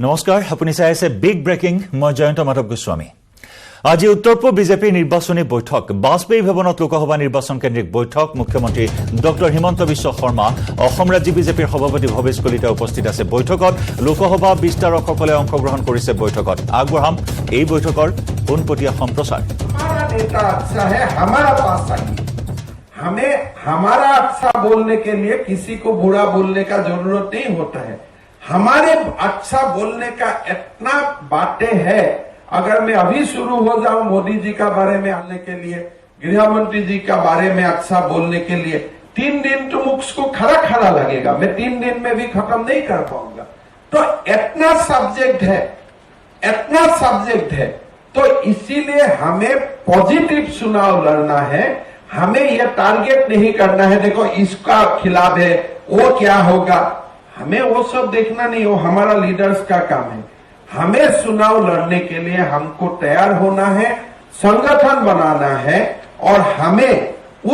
নমস্কাৰ আপুনি চাই আছে বিগ ব্ৰেকিং মই জয়ন্ত মাধৱ গোস্বামী আজি উত্তৰ পূব বিজেপি নিৰ্বাচনী বৈঠক বাজপেয়ী ভৱনত লোকসভা নিৰ্বাচন কেন্দ্ৰিক বৈঠক মুখ্যমন্ত্ৰী ডক্টৰ হিমন্ত বিশ্ব শৰ্মা অসম ৰাজ্য বিজেপিৰ সভাপতি ভৱেশ কলিতা উপস্থিত আছে বৈঠকত লোকসভা বিস্তাৰকসকলে অংশগ্ৰহণ কৰিছে বৈঠকত আগবঢ়াম এই বৈঠকৰ পোনপটীয়া সম্প্ৰচাৰ नेता अच्छा है हमारा पास आइए हमें हमारा अच्छा बोलने के लिए किसी को बुरा बोलने का जरूरत नहीं होता है हमारे अच्छा बोलने का इतना बातें है अगर मैं अभी शुरू हो जाऊं मोदी जी का बारे में आने के लिए गृह मंत्री जी का बारे में अच्छा बोलने के लिए 3 दिन तो मुझको खरा खरा लगेगा मैं 3 दिन में भी खत्म नहीं कर पाऊंगा तो इतना सब्जेक्ट है तो इसीलिए हमें पॉजिटिव चुनाव लड़ना है हमें यह टारगेट नहीं करना है देखो इसका खिलाफ है वो क्या होगा हमें वो सब देखना नहीं वो हमारा लीडर्स का काम है हमें चुनाव लड़ने के लिए हमको तैयार होना है संगठन बनाना है और हमें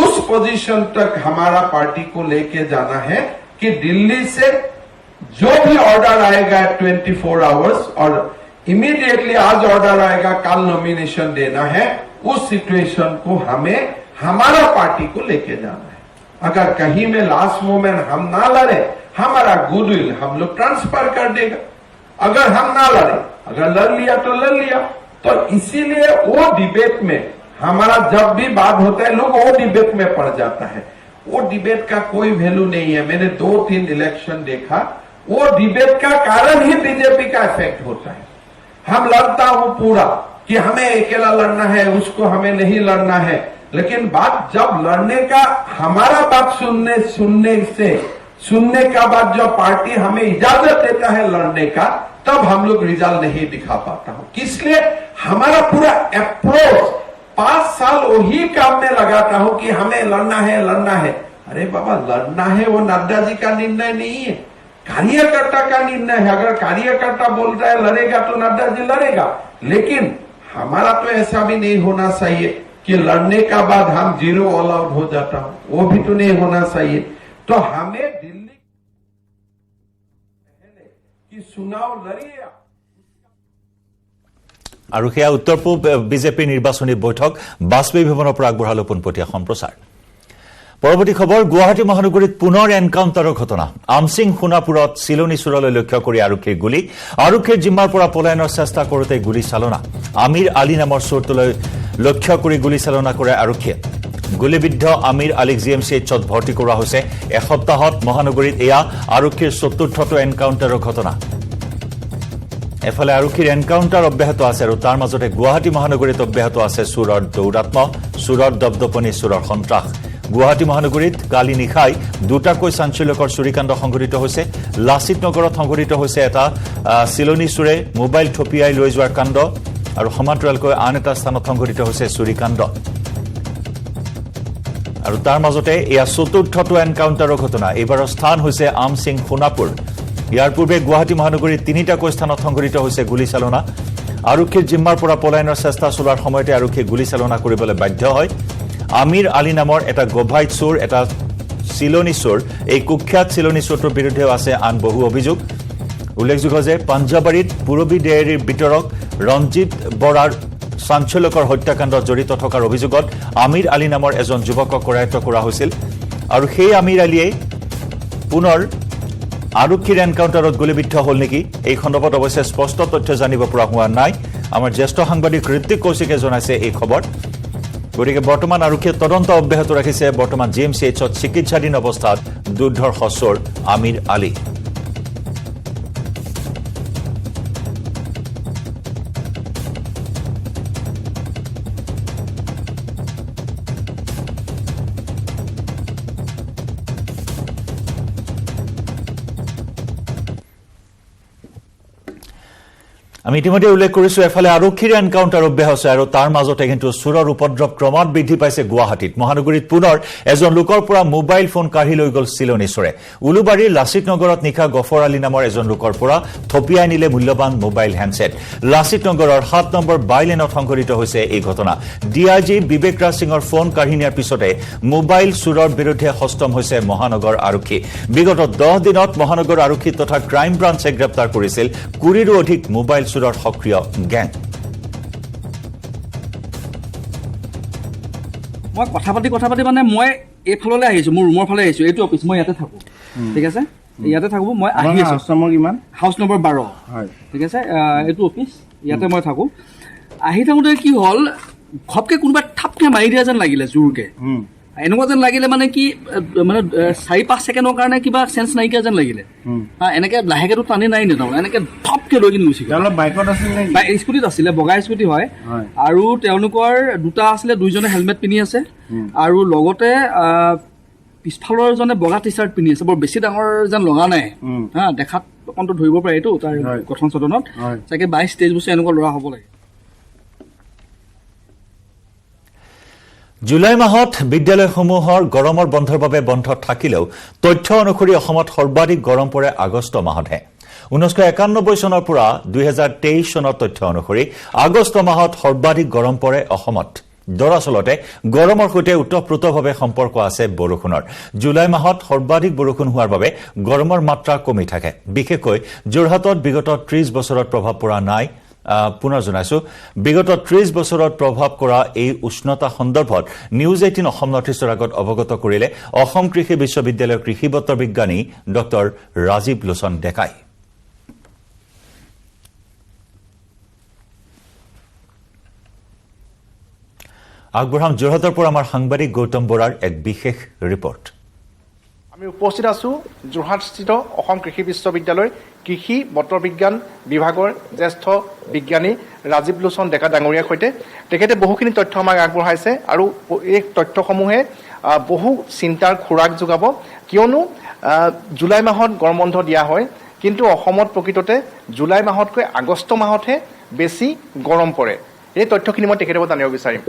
उस पोजीशन तक हमारा पार्टी को लेके जाना है कि दिल्ली से जो भी ऑर्डर आएगा 24 आवर्स और इमीडिएटली आज ऑर्डर आएगा कल नॉमिनेशन देना है उस सिचुएशन को हमें हमारा पार्टी को लेके जाना है अगर कहीं में लास्ट मोमेंट हम ना लड़े हमारा गुडविल हम लोग ट्रांसफर कर देगा अगर हम ना लड़े अगर लड़ लिया तो लड़ लिया तो इसीलिए वो डिबेट में हमारा जब भी बात होता है लोग वो डिबेट में पड़ जाता है वो डिबेट का कोई वैल्यू नहीं है मैंने 2-3 इलेक्शन देखा वो डिबेट का कारण ही बीजेपी का इफेक्ट होता है हम लड़ता हूं पूरा कि हमें अकेला लड़ना है उसको हमें नहीं लड़ना है लेकिन बात जब लड़ने का हमारा बात सुनने का बाद जो पार्टी हमें इजाजत देता है लड़ने का तब हम लोग रिजल्ट नहीं दिखा पाता हूं इसलिए हमारा पूरा अप्रोच 5 साल वही काम में लगाता हूं कि हमें लड़ना है अरे बाबा लड़ना है वो नड्डा जी का निर्णय नहीं है कार्यकर्ता का निर्णय है अगर कार्यकर्ता बोल रहा है लड़ेगा तो नड्डा जी लड़ेगा लेकिन हमारा तो ऐसा भी नहीं होना चाहिए कि लड़ने का बाद हम 0 ऑल आउट हो जाता हूं वो भी तो नहीं होना चाहिए तो हमें दिल्ली की चुनाव लड़िए আৰু সেয়া উত্তৰ পূব বিজেপি নিৰ্বাচনী বৈঠক বাজপেয়ী ভৱনৰ পৰা আগবঢ়ালো পোনপটীয়া সম্প্ৰচাৰ পৰৱৰ্তী খবৰ গুৱাহাটী মহানগৰীত পুনৰ এনকাউণ্টাৰৰ ঘটনা আমসিং সোণাপুৰত চিলনী চুৰলৈ লক্ষ্য কৰি আৰক্ষীৰ গুলী আৰক্ষীৰ জিম্মাৰ পৰা পলায়নৰ চেষ্টা কৰোঁতে গুলী চালনা আমিৰ আলী নামৰ চোৰটোলৈ লক্ষ্য কৰি গুলী চালনা কৰে আৰক্ষীয়ে গুলীবিদ্ধ আমিৰ আলীক জিএমচিএইচত ভৰ্তি কৰোৱা হৈছে এসপ্তাহত মহানগৰীত এয়া আৰক্ষীৰ চতুৰ্থটো এনকাউণ্টাৰৰ ঘটনা এফালে আৰক্ষীৰ এনকাউণ্টাৰ অব্যাহত আছে আৰু তাৰ মাজতে গুৱাহাটী মহানগৰীত অব্যাহত আছে চুৰৰ দৌৰাত্ম চুৰৰ দপদপনি চুৰৰ সন্ত্ৰাস গুৱাহাটী মহানগৰীত কালি নিশাই দুটাকৈ চাঞ্চল্যকৰ চুৰিকাণ্ড সংঘটিত হৈছে লাচিত নগৰত সংঘটিত হৈছে এটা চিলনী চুৰে মোবাইল থপিয়াই লৈ যোৱাৰ কাণ্ড আৰু সমান্তৰালকৈ আন এটা স্থানত সংঘটিত হৈছে চুৰিকাণ্ড আৰু তাৰ মাজতে এয়া চতুৰ্থটো এনকাউণ্টাৰৰ ঘটনা এইবাৰৰ স্থান হৈছে আমসিং সোণাপুৰ ইয়াৰ পূৰ্বে গুৱাহাটী মহানগৰীত 3টাকৈ স্থানত সংঘটিত হৈছে গুলীচালনা আৰক্ষীৰ জিম্মাৰ পৰা পলায়নৰ চেষ্টা চলোৱাৰ সময়তে আৰক্ষীয়ে গুলীচালনা কৰিবলৈ বাধ্য হয় আমিৰ আলী নামৰ এটা গভাইট চোৰ এটা চিলনী চোৰ এই কুখ্যাত চিলনী চোৰটোৰ বিৰুদ্ধেও আছে আন বহু অভিযোগ উল্লেখযোগ্য যে পাঞ্জাবাৰীত পুৰবী ডেয়াৰীৰ বিতৰক ৰঞ্জিত বৰাৰ চাঞ্চল্যকৰ হত্যাকাণ্ডত জড়িত থকাৰ অভিযোগত আমিৰ আলী নামৰ এজন যুৱকক কৰায়ত্ব কৰা হৈছিল আৰু সেই আমিৰ আলীয়ে পুনৰ আৰক্ষীৰ এনকাউণ্টাৰত গুলীবিদ্ধ হ'ল নেকি এই খণ্ডত অৱশ্যে স্পষ্ট তথ্য জানিব পৰা হোৱা নাই আমাৰ জ্যেষ্ঠ সাংবাদিক ঋত্বিক কৌশিকে জনাইছে এই খবৰ গতিকে বৰ্তমান আৰক্ষীয়ে তদন্ত অব্যাহত ৰাখিছে বৰ্তমান জিএমচিএইচত চিকিৎসাধীন অৱস্থাত দুৰ্ধৰ্ষ চোৰ আমিৰ আলী আমি ইতিমধ্যে উল্লেখ কৰিছো এফালে আৰক্ষীৰ এনকাউণ্টাৰ অব্যাহত আছে আৰু তাৰ মাজতে কিন্তু চোৰৰ উপদ্ৰৱ ক্ৰমাৎ বৃদ্ধি পাইছে গুৱাহাটীত মহানগৰীত পুনৰ এজন লোকৰ পৰা মোবাইল ফোন কাঢ়ি লৈ গ'ল চিলনী চোৰে উলুবাৰীৰ লাচিত নগৰত নিশা গফৰ আলী নামৰ এজন লোকৰ পৰা থপিয়াই নিলে মূল্যৱান মোবাইল হেণ্ডছেট লাচিত নগৰৰ 7 নম্বৰ বাইলেনত সংঘটিত হৈছে এই ঘটনা ডিআইজি বিবেক ৰাজ সিঙৰ ফোন কাঢ়ি নিয়াৰ পিছতে মোবাইল চোৰৰ বিৰুদ্ধে হস্তম হৈছে মহানগৰ আৰক্ষী বিগত 10 দিনত মহানগৰ আৰক্ষী তথা ক্ৰাইম ব্ৰাঞ্চে গ্ৰেপ্তাৰ কৰিছিল 20ৰো অধিক মোবাইল চোৰৰ সক্ৰিয় গ্যাং মই কথা পাতি মানে মই এইফাললৈ আহিছো মোৰ ৰুমৰ ফালে আহিছো এইটো অফিচ মই ইয়াতে থাকো ঠিক আছে ইয়াতে থাকো মই আহি আছো হাউস নম্বৰ কিমান হাউস নম্বৰ 12 হয় ঠিক আছে এইটো অফিচ ইয়াতে মই থাকো আহি থাকোতে কি হল খপকে কোনোবা থাপকে মাৰি দিয়া যেন লাগিলে জোৰকে এনেকুৱা যেন লাগিলে মানে কি মানে 4-5 ছেকেণ্ডৰ কাৰণে কিবা সেন্স নাইকিয়া যেন লাগিলে এনেকে লাহেকেতো টানি নাই নেতাও এনেকে থপকে লৈ কিনে গুচি গ'ল অলপ বাইকত আছিল নেকি স্কুটিত আছিলে বগা স্কুটি হয় আৰু তেওঁলোকৰ দুটা আছিলে দুইজনে হেলমেট পিন্ধি আছে আৰু লগতে পিছফালৰ জনে বগা টি চাৰ্ট পিন্ধি আছে বৰ বেছি ডাঙৰ যেন লগা নাই হা দেখাত অকণটো ধৰিব পাৰে এইটো তাৰ গঠন চদনত চাগে 22-23 বছৰ এনেকুৱা ল'ৰা হ'ব লাগে জুলাই মাহত বিদ্যালয়সমূহৰ গৰমৰ বন্ধৰ বাবে বন্ধ থাকিলেও তথ্য অনুসৰি অসমত সৰ্বাধিক গৰম পৰে আগষ্ট মাহতহে 1991 চনৰ পৰা 2023 চনৰ তথ্য অনুসৰি আগষ্ট মাহত সৰ্বাধিক গৰম পৰে অসমত দৰাচলতে গৰমৰ সৈতে ওতঃপ্ৰোতভাৱে সম্পৰ্ক আছে বৰষুণৰ জুলাই মাহত সৰ্বাধিক বৰষুণ হোৱাৰ বাবে গৰমৰ মাত্ৰা কমি থাকে বিশেষকৈ যোৰহাটত বিগত 30 বছৰত প্ৰভাৱ পৰা নাই পুনৰ জনাইছো বিগত 30 বছৰত প্ৰভাৱ কৰা এই উষ্ণতা সন্দৰ্ভত নিউজ 18 অসম নৰ্থইষ্টৰ আগত অৱগত কৰিলে অসম কৃষি বিশ্ববিদ্যালয়ৰ কৃষি বতৰ বিজ্ঞানী ডক্টৰ ৰাজীৱ লোচন ডেকাই আগবঢ়াম যোৰহাটৰ পৰা আমাৰ সাংবাদিক গৌতম বৰাৰ এক বিশেষ ৰিপৰ্ট আমি উপস্থিত আছো যোৰহাটস্থিত অসম কৃষি বিশ্ববিদ্যালয়ৰ কৃষি বতৰ বিজ্ঞান বিভাগৰ জ্যেষ্ঠ বিজ্ঞানী ৰাজীৱ লোচন ডেকা ডাঙৰীয়াৰ সৈতে তেখেতে বহুখিনি তথ্য আমাক আগবঢ়াইছে আৰু এই তথ্যসমূহে বহু চিন্তাৰ খোৰাক যোগাব কিয়নো জুলাই মাহত গৰম বন্ধ দিয়া হয় কিন্তু অসমত প্ৰকৃততে জুলাই মাহতকৈ আগষ্ট মাহতহে বেছি গৰম পৰে এই তথ্যখিনি মই তেখেতৰ পৰা জানিব বিচাৰিম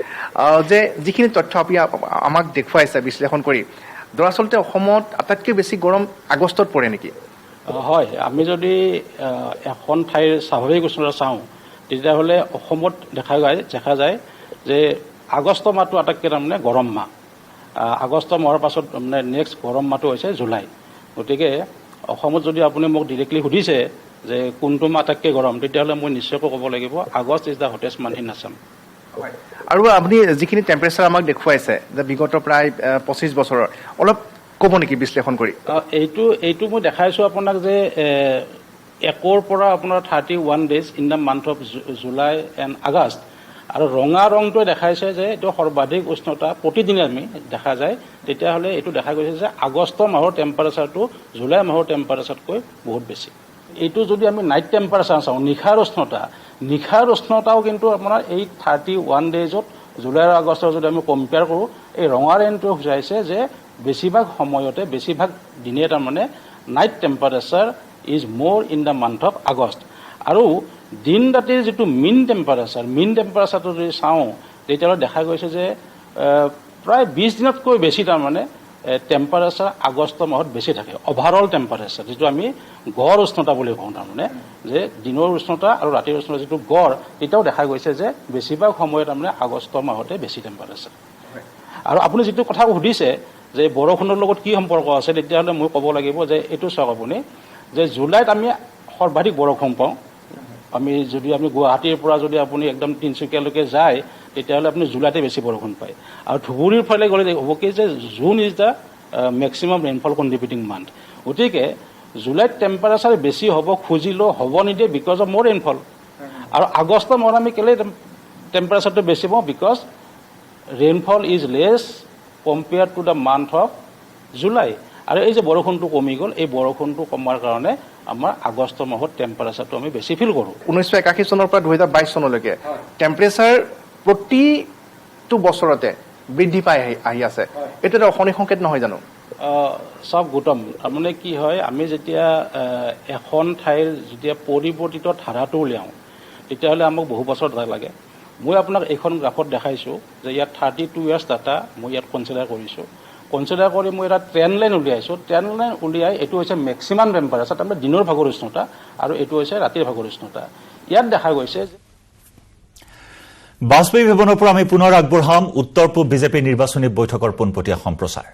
যে যিখিনি তথ্য আপুনি আমাক দেখুৱাইছে বিশ্লেষণ কৰি দৰাচলতে অসমত আটাইতকৈ বেছি গৰম আগষ্টত পৰে নেকি হয় আমি যদি এখন ঠাইৰ স্বাভাৱিক উষ্ণতা চাওঁ তেতিয়াহ'লে অসমত দেখা যায় যে আগষ্ট মাহটো আটাইতকৈ তাৰমানে গৰম মাহ আগষ্ট মাহৰ পাছত মানে নেক্সট গৰম মাহটো হৈছে জুলাই গতিকে অসমত যদি আপুনি মোক ডিৰেক্টলি সুধিছে যে কোনটো মাহ আটাইতকৈ গৰম তেতিয়াহ'লে মই নিশ্চয়কৈ ক'ব লাগিব August is the hottest month in Assam আৰু আপুনি যিখিনি টেম্পাৰেচাৰ আমাক দেখুৱাইছে যে বিগত প্ৰায় 25 বছৰৰ অলপ ক'ব নেকি বিশ্লেষণ কৰি এইটো মই দেখাইছোঁ আপোনাক যে 1 পৰা আপোনাৰ 31 days in the month of July and August আৰু ৰঙা ৰংটোৱে দেখাইছে যে এইটো সৰ্বাধিক উষ্ণতা প্ৰতিদিনে আমি দেখা যায় তেতিয়াহ'লে এইটো দেখা গৈছে যে আগষ্ট মাহৰ টেম্পাৰেচাৰটো জুলাই মাহৰ টেম্পাৰেচাৰতকৈ বহুত বেছি এইটো যদি আমি নাইট টেম্পাৰেচাৰ চাওঁ নিশাৰ উষ্ণতাও কিন্তু আপোনাৰ এই 31 ডেজত জুলাই আৰু আগষ্টৰ যদি আমি কম্পেয়াৰ কৰোঁ এই ৰঙা ৰেঞ্জটোৱে বুজাইছে যে বেছিভাগ সময়তে বেছিভাগ দিনে তাৰমানে নাইট টেম্পাৰেচাৰ ইজ মোৰ in the month of August আৰু দিন ৰাতিৰ যিটো মিন টেম্পাৰেচাৰটো যদি চাওঁ তেতিয়াহ'লে দেখা গৈছে যে প্ৰায় 20 দিনতকৈ বেছি তাৰমানে টেম্পাৰেচাৰ আগষ্ট মাহত বেছি থাকে অভাৰঅল টেম্পাৰেচাৰ যিটো আমি গড় উষ্ণতা বুলি কওঁ তাৰমানে যে দিনৰ উষ্ণতা আৰু ৰাতিৰ উষ্ণতা যিটো গড় তেতিয়াও দেখা গৈছে যে বেছিভাগ সময়ত তাৰমানে আগষ্ট মাহতে বেছি টেম্পাৰেচাৰ আৰু আপুনি যিটো কথা সুধিছে যে বৰষুণৰ লগত কি সম্পৰ্ক আছে তেতিয়াহ'লে মই ক'ব লাগিব যে এইটো চাওক আপুনি যে জুলাইত আমি সৰ্বাধিক বৰষুণ পাওঁ যদি আমি গুৱাহাটীৰ পৰা যদি আপুনি একদম তিনিচুকীয়ালৈকে যায় তেতিয়াহ'লে আপুনি জুলাইতে বেছি বৰষুণ পায় আৰু ধুবুৰীৰ ফালে গ'লে হ'ব কি যে June is the maximum rainfall contributing month গতিকে জুলাইত টেম্পাৰেচাৰ বেছি হ'ব খুজিলেও হ'ব নিদিয়ে বিকজ অফ মোৰ ৰেইনফল আৰু আগষ্ট মাহত আমি কেলৈ টেম্পাৰেচাৰটো বেছি পাওঁ because rainfall is less compare to the month of July আৰু এই যে বৰষুণটো কমি গ'ল এই বৰষুণটো কমাৰ কাৰণে আমাৰ আগষ্ট মাহত টেম্পাৰেচাৰটো আমি বেছি ফিল কৰোঁ 1981 চনৰ পৰা 2022 চনলৈকে টেম্পাৰেচাৰ প্ৰতিটো বছৰতে বৃদ্ধি পাই আহি আছে এইটো এটা অশনি সংকেত নহয় জানো চব গৌতম তাৰমানে কি হয় আমি যেতিয়া এখন ঠাইৰ যেতিয়া পৰিৱৰ্তিত ধাৰাটো উলিয়াওঁ তেতিয়াহ'লে আমাক বহু বছৰ লাগে। মই আপোনাক এইখন গ্ৰাফত দেখাইছোঁ যে ইয়াত 32 ইয়াৰ্ছ ডাটা মই ইয়াত কনচিডাৰ কৰিছোঁ। কনচিডাৰ কৰি মই এটা ট্ৰেণ্ড লাইন উলিয়াইছোঁ। ট্ৰেণ্ড লাইন উলিয়াই এইটো হৈছে মেক্সিমাম টেম্পাৰেচাৰ, তাৰমানে দিনৰ ভাগৰ উষ্ণতা, আৰু এইটো হৈছে ৰাতিৰ ভাগৰ উষ্ণতা। ইয়াত দেখা গৈছে যে বাজপেয়ী ভৱনৰ পৰা আমি পুনৰ আগবঢ়াম উত্তৰ পূব বিজেপি নিৰ্বাচনী বৈঠকৰ পোনপটীয়া সম্প্ৰচাৰ।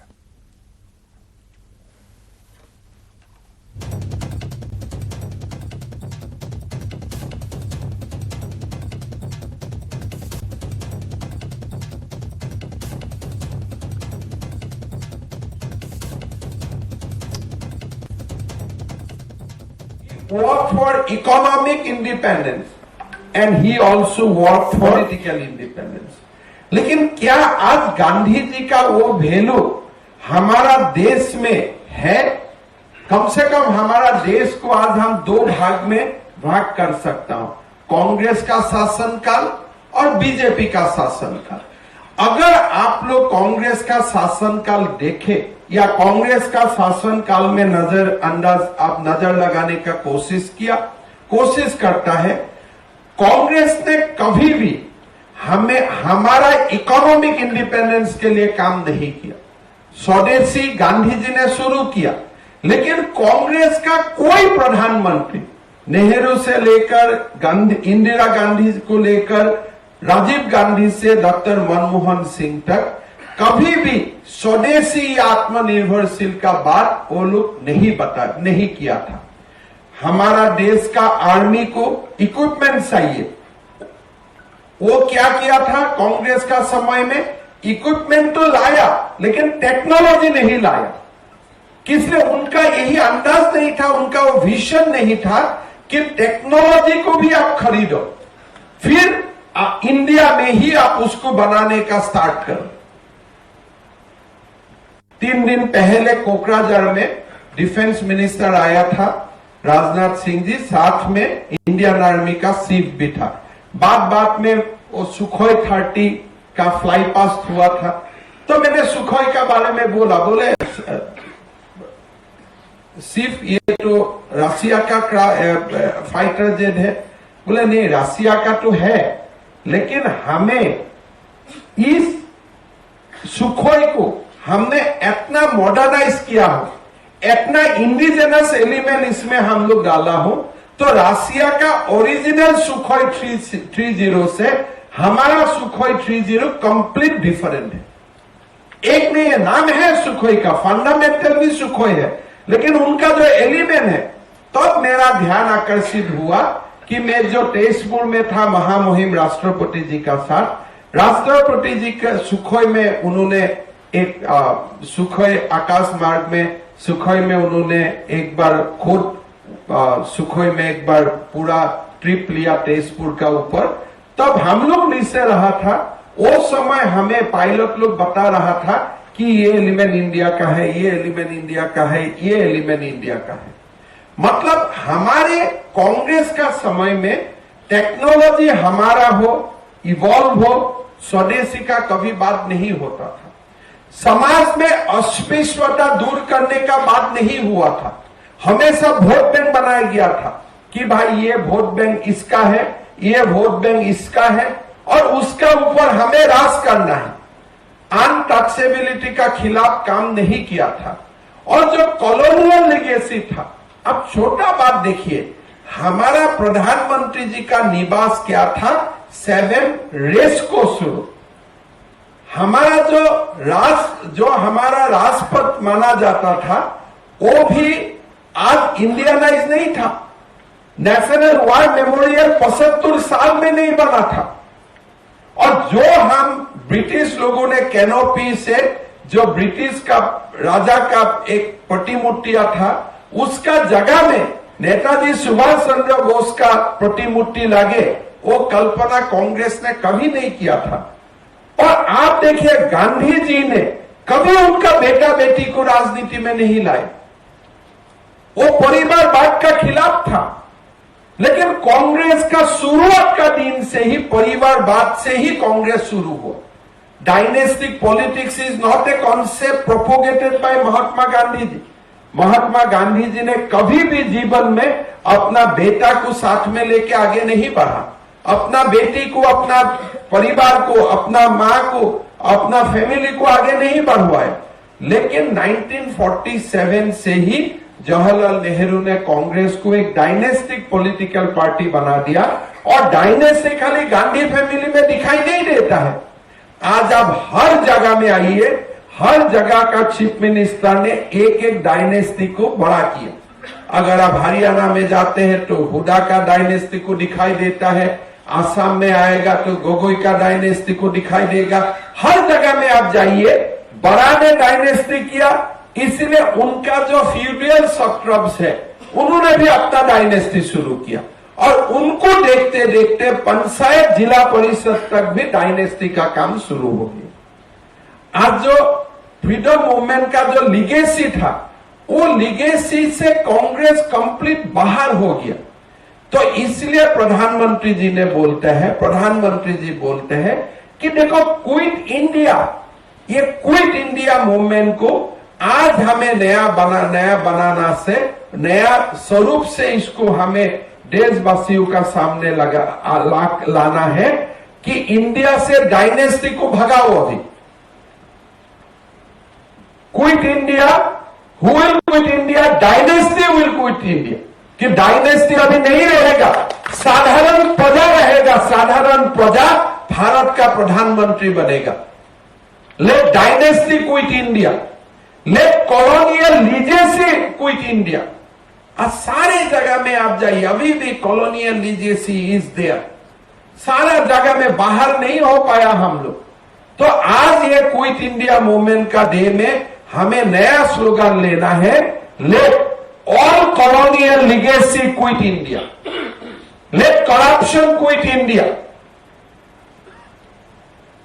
Worked for economic independence and he also worked for political independence. लेकिन क्या आज गांधी जी का वो वैल्यू हमारा देश में है? कम से कम हमारा देश को आज हम दो भाग में भाग कर सकता हूं, कांग्रेस का शासनकाल और बीजेपी का शासनकाल। अगर आप लोग कांग्रेस का शासनकाल देखें या कांग्रेस का शासनकाल में आप नजर लगाने का कोशिश करता है, कांग्रेस ने कभी भी हमारा इकोनॉमिक इंडिपेंडेंस के लिए काम नहीं किया। स्वदेशी गांधी जी ने शुरू किया, लेकिन कांग्रेस का कोई प्रधानमंत्री नेहरू से लेकर इंदिरा गांधी को लेकर राजीव गांधी से डॉक्टर मनमोहन सिंह तक कभी भी स्वदेशी या आत्मनिर्भरशील का बात वो लोग नहीं किया था। हमारा देश का आर्मी को इक्विपमेंट चाहिए, वो क्या किया था कांग्रेस का समय में? इक्विपमेंट तो लाया लेकिन टेक्नोलॉजी नहीं लाया। किसने? उनका यही अंदाज नहीं था, उनका वो विजन नहीं था कि टेक्नोलॉजी को भी आप खरीदो, फिर इंडिया में ही आप उसको बनाने का स्टार्ट करो। 3 दिन पहले कोकराझार में डिफेंस मिनिस्टर आया था राजनाथ सिंह जी, साथ में इंडियन आर्मी का चीफ भी था। बात में वो सुखोई 30 का फ्लाई पास्ट हुआ था, तो मैंने सुखोई का बारे में बोले सिर्फ ये तो रसिया का फाइटर जेट है। बोले नहीं, रसिया का तो है, लेकिन हमें इस सुखोई को हमने इतना मॉडर्नाइज किया हो, इतना इंडिजिनस एलिमेंट इसमें हम लोग डाला हो, तो रसिया का ओरिजिनल सुखोई 30 से हमारा सुखोई 30 कंप्लीट डिफरेंट है। एक नहीं है, नाम है सुखोई का, फंडामेंटल भी सुखोई है, लेकिन उनका जो एलिमेंट है। तो मेरा ध्यान आकर्षित हुआ कि मैं जो तेजपुर में था महामहिम राष्ट्रपति जी का साथ, राष्ट्रपति जी के सुखोई में उन्होंने एक सुखोई आकाश मार्ग में सुखोई में उन्होंने एक बार खुद सुखोई में एक बार पूरा ट्रिप लिया तेजपुर का ऊपर। तब हम लोग नीचे रहा था, वो समय हमें पायलट लोग बता रहा था कि ये एलिमेंट इंडिया का है, ये एलिमेंट इंडिया का है, ये एलिमेंट इंडिया का है। मतलब हमारे कांग्रेस का समय में टेक्नोलॉजी हमारा हो, इवॉल्व हो, स्वदेशी का कभी बात नहीं होता था। समाज में अस्पृश्यता दूर करने का बात नहीं हुआ था। हमेशा वोट बैंक बनाया गया था कि भाई ये वोट बैंक इसका है, ये वोट बैंक इसका है, और उसका ऊपर हमें राज करना है। अनटचेबिलिटी का खिलाफ काम नहीं किया था। और जो कॉलोनियल लेगेसी था, अब छोटा बात देखिए, हमारा प्रधानमंत्री जी का निवास क्या था? 7 रेस को शुरू। हमारा जो हमारा राजपथ माना जाता था, वो भी आज इंडियनाइज नहीं था। नेशनल वॉर मेमोरियल 75 साल में नहीं बना था। और जो हम ब्रिटिश लोगों ने कैनोपी से जो ब्रिटिश का राजा का एक प्रतिमूर्तियां था, उसका जगह में नेताजी सुभाष चंद्र बोस का प्रतिमूर्ति लगे, वो कल्पना कांग्रेस ने कभी नहीं किया था। और आप देखिए, गांधी जी ने कभी उनका बेटा बेटी को राजनीति में नहीं लाए। वो परिवारवाद का खिलाफ था, लेकिन कांग्रेस का शुरुआत का दिन से ही परिवारवाद से ही कांग्रेस शुरू हुआ। Dynastic politics is not a concept propagated by Mahatma Gandhi ji. Mahatma Gandhi ji ने कभी भी जीवन में अपना बेटा को साथ में लेके आगे नहीं बढ़ा। अपना बेटी को, अपना परिवार को, अपना माँ को, अपना फैमिली को आगे नहीं बढ़वाए। लेकिन 1947 से ही जवाहरलाल नेहरू ने कांग्रेस को एक डायनेस्टिक पॉलिटिकल पार्टी बना दिया, और डायनेस्टी खाली गांधी फैमिली में दिखाई नहीं देता है। आज आप हर जगह में आइए, हर जगह का चीफ मिनिस्टर ने एक एक डायनेस्टी को बड़ा किया। अगर आप हरियाणा में जाते हैं तो हुडा का डायनेस्टी को दिखाई देता है, आसाम में आएगा तो गोगोई का डायनेस्टी को दिखाई देगा। हर जगह में आप जाइए, बड़ा ने डायनेस्टी किया, इसलिए उनका जो फ्यूडल सट्रब्स है उन्होंने भी अपना डायनेस्टी शुरू किया, और उनको देखते देखते पंचायत जिला परिषद तक भी डायनेस्टी का काम शुरू हो गया। आज जो फ्रीडम मूवमेंट का जो लिगेसी था, वो लिगेसी से कांग्रेस कंप्लीट बाहर हो गया। तो इसलिए प्रधानमंत्री जी बोलते हैं कि देखो क्विट इंडिया, ये क्विट इंडिया मूवमेंट को आज हमें नया बनाना से, नया स्वरूप से इसको हमें देशवासियों का सामने लाना है कि इंडिया से डायनेस्टी को भगाओ। अभी quit India, who will quit India? Dynasty will quit India. कि डायनेस्टी अभी नहीं रहेगा, साधारण प्रजा रहेगा, साधारण प्रजा भारत का प्रधानमंत्री बनेगा। Let dynasty quit India, let colonial legacy quit India. आज सारे जगह में आप जाइए, अभी भी कॉलोनियल लीजेसी इज देयर, सारा जगह में बाहर नहीं हो पाया हम लोग। तो आज ये क्विट इंडिया मूवमेंट का डे में हमें नया स्लोगन लेना है, let all colonial legacy quit India, let corruption quit India,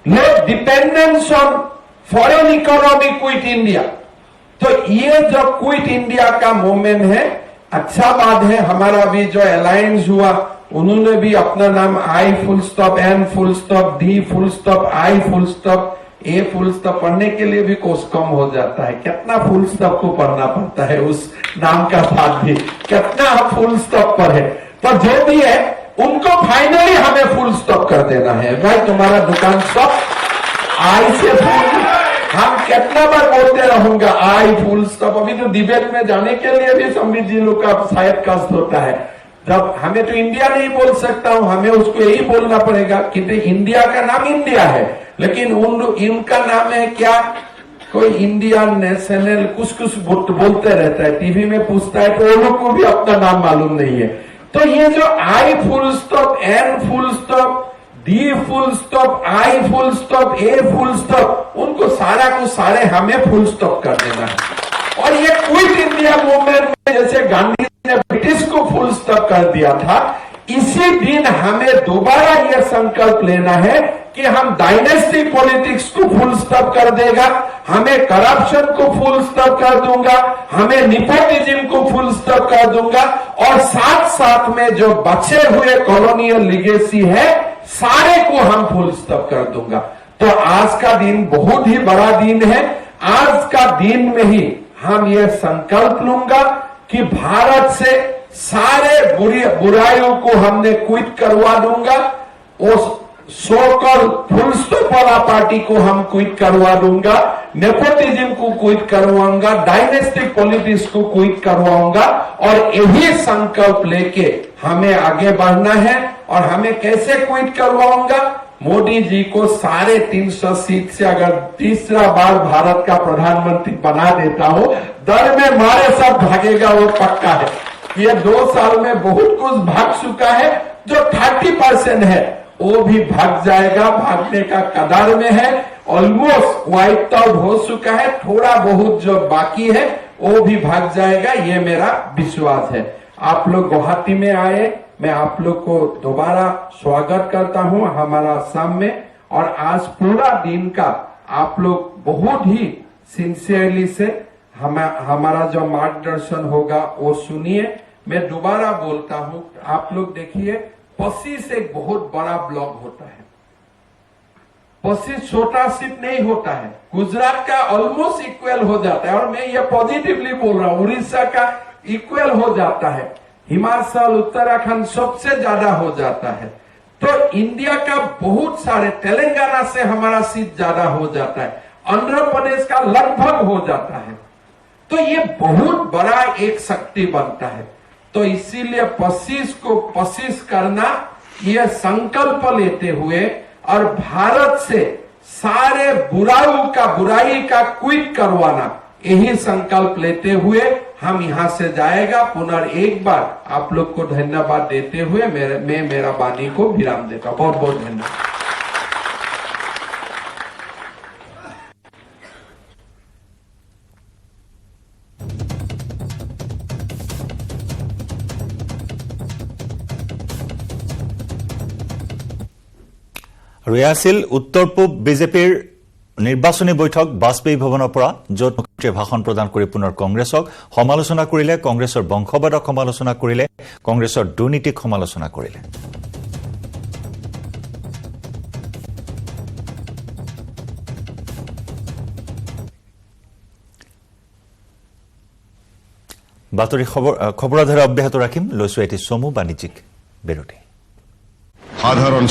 let dependence on foreign economy quit India. तो ये जो क्विट इंडिया का मूवमेंट है, अच्छा बात है। हमारा भी जो अलायंस हुआ, उन्होंने भी अपना नाम I full stop N full stop D full stop I full stop A full stop पढ़ने के लिए भी कोर्स कम हो जाता है। कितना फुल स्टॉप को पढ़ना पड़ता है उस नाम का साथ भी, कितना फुल स्टॉप पर है। तो जो भी है उनको फाइनली हमें फुल स्टॉप कर देना है। भाई तुम्हारा दुकान स्टॉप, आई से फुल, हम कितना बार बोलते रहूंगा आई फुल स्टॉप। अभी तो डिबेट में जाने के लिए भी संबित जी लोग का शायद कष्ट होता है। जब हमें तो इंडिया नहीं बोल सकता हूं, हमें उसको यही बोलना पड़ेगा कि इंडिया का नाम इंडिया है, लेकिन इनका नाम है क्या, कोई इंडिया नेशनल कुछ बोलते रहता है, टीवी में पूछता है तो वो लोग को भी अपना नाम मालूम नहीं है। तो ये जो I full stop, N full stop, D full stop, I full stop, A full stop, उनको सारा को सारे हमें फुल स्टॉप कर देना है। और ये क्विट इंडिया मूवमेंट में जैसे गांधी ने ब्रिटिश को फुल स्टॉप कर दिया था, इसी दिन हमें दोबारा यह संकल्प लेना है कि हम डायनेस्टी पॉलिटिक्स को फुल स्टॉप कर देगा, हमें करप्शन को फुल स्टॉप कर दूंगा, हमें निपोटिज्म को फुल स्टॉप कर दूंगा, और साथ साथ में जो बचे हुए कॉलोनियल लीगेसी है सारे को हम फुल स्टॉप कर दूंगा। तो आज का दिन बहुत ही बड़ा दिन है। आज का दिन में ही हम ये संकल्प लूंगा कि भारत से सारे बुराइयों को हमने क्विट करवा दूंगा, उस सोकल फुल स्टॉप वाला पार्टी को हम क्विट करवा दूंगा, नेपोटिज्म को क्विट करवाऊंगा, डायनेस्टिक पॉलिटिक्स को क्विट करवाऊंगा, और यही संकल्प लेके हमें आगे बढ़ना है। और हमें कैसे क्विट करवाऊंगा? मोदी जी को 350 सीट से अगर तीसरा बार भारत का प्रधानमंत्री बना देता हो, डर में मारे सब भागेगा, वो पक्का है। ये 2 साल में बहुत कुछ भाग चुका है, जो 30% है वो भी भाग जाएगा, भागने का कगार में है, ऑलमोस्ट वाइप आउट हो चुका है, थोड़ा बहुत जो बाकी है वो भी भाग जाएगा, ये मेरा विश्वास है। आप लोग गुवाहाटी में आए, मैं आप लोग को दोबारा स्वागत करता हूं हमारा असम में। और आज पूरा दिन का आप लोग बहुत ही सिंसियरली से हमारा जो मार्गदर्शन होगा वो सुनिए। मैं दोबारा बोलता हूं, आप लोग देखिए, पच्चीस एक बहुत बड़ा ब्लॉक होता है, 25 छोटा सीट नहीं होता है। गुजरात का ऑलमोस्ट इक्वल हो जाता है, और मैं ये पॉजिटिवली बोल रहा हूं, उड़ीसा का इक्वल हो जाता है, हिमाचल उत्तराखंड सबसे ज्यादा हो जाता है। तो इंडिया का बहुत सारे, तेलंगाना से हमारा सीट ज्यादा हो जाता है, आंध्र प्रदेश का लगभग हो जाता है, तो ये बहुत बड़ा एक शक्ति बनता है। तो इसीलिए 25 को 25 करना, ये संकल्प लेते हुए और भारत से सारे बुराई का क्विट करवाना, यही संकल्प लेते हुए हम यहां से जाएगा। पुनः बार आप लोग को धन्यवाद देते हुए मैं मेरा वाणी को विराम देता हूं। बहुत बहुत धन्यवाद। আৰু এয়া আছিল উত্তৰ পূব বিজেপিৰ নিৰ্বাচনী বৈঠক বাজপেয়ী ভৱনৰ পৰা, য'ত মুখ্যমন্ত্ৰীয়ে ভাষণ প্ৰদান কৰি পুনৰ কংগ্ৰেছক সমালোচনা কৰিলে, কংগ্ৰেছৰ বংশবাদক সমালোচনা কৰিলে, কংগ্ৰেছৰ দুৰ্নীতিক সমালোচনা কৰিলে। বাতৰি খবৰৰ ধাৰা অব্যাহত ৰাখিম। লৈছো এটি চমু বাণিজ্যিক বিৰতি। সাধাৰণ